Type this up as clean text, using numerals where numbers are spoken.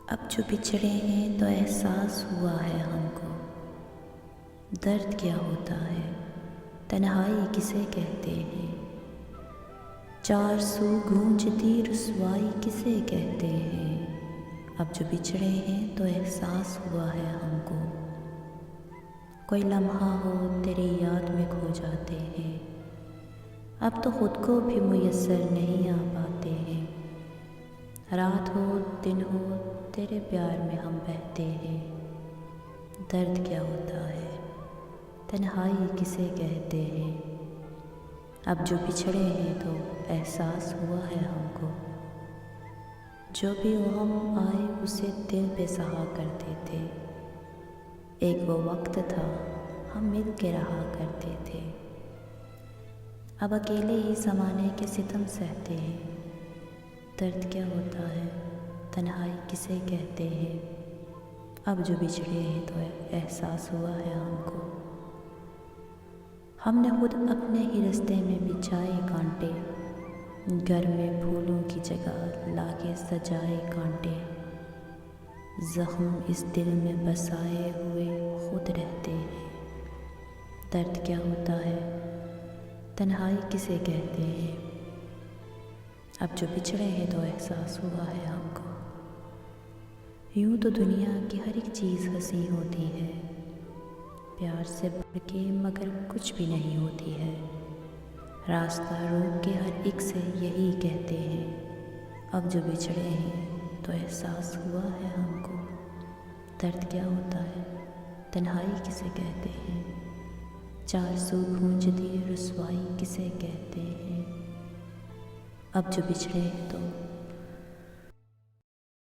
اب جو بچھڑے ہیں تو احساس ہوا ہے ہم کو، درد کیا ہوتا ہے، تنہائی کسے کہتے ہیں، چار سو گونجتی رسوائی کسے کہتے ہیں۔ اب جو بچھڑے ہیں تو احساس ہوا ہے ہم کو، کوئی لمحہ ہو تیری یاد میں کھو جاتے ہیں، اب تو خود کو بھی میسر نہیں آ پاتے ہیں، رات ہو دن ہو تیرے پیار میں ہم بہتے ہیں۔ درد کیا ہوتا ہے، تنہائی کسے کہتے ہیں، اب جو بچھڑے ہیں تو احساس ہوا ہے ہم کو، جو بھی غم آئے اسے دل پہ سہا کرتے تھے، ایک وہ وقت تھا ہم مل کے رہا کرتے تھے، اب اکیلے ہی زمانے کے ستم سہتے ہیں۔ درد کیا ہوتا ہے، تنہائی کسے کہتے ہیں، اب جو بچھڑے ہیں تو احساس ہوا ہے ہم کو، ہم نے خود اپنے ہی رستے میں بچھائے کانٹے، گھر میں پھولوں کی جگہ لا کے سجائے کانٹے، زخم اس دل میں بسائے ہوئے خود رہتے ہیں۔ درد کیا ہوتا ہے، تنہائی کسے کہتے ہیں، اب جو بچھڑے ہیں تو احساس ہوا ہے ہم کو۔ یوں تو دنیا کی ہر ایک چیز ہنسی ہوتی ہے، پیار سے بڑھ کے مگر کچھ بھی نہیں ہوتی ہے، راستہ روک کے ہر ایک سے یہی کہتے ہیں، اب جو بچھڑے ہیں تو احساس ہوا ہے ہم کو۔ درد کیا ہوتا ہے، تنہائی کسے کہتے ہیں، چار سو گونجتی رسوائی کسے کہتے ہیں، اب جو بچھڑے ہیں تو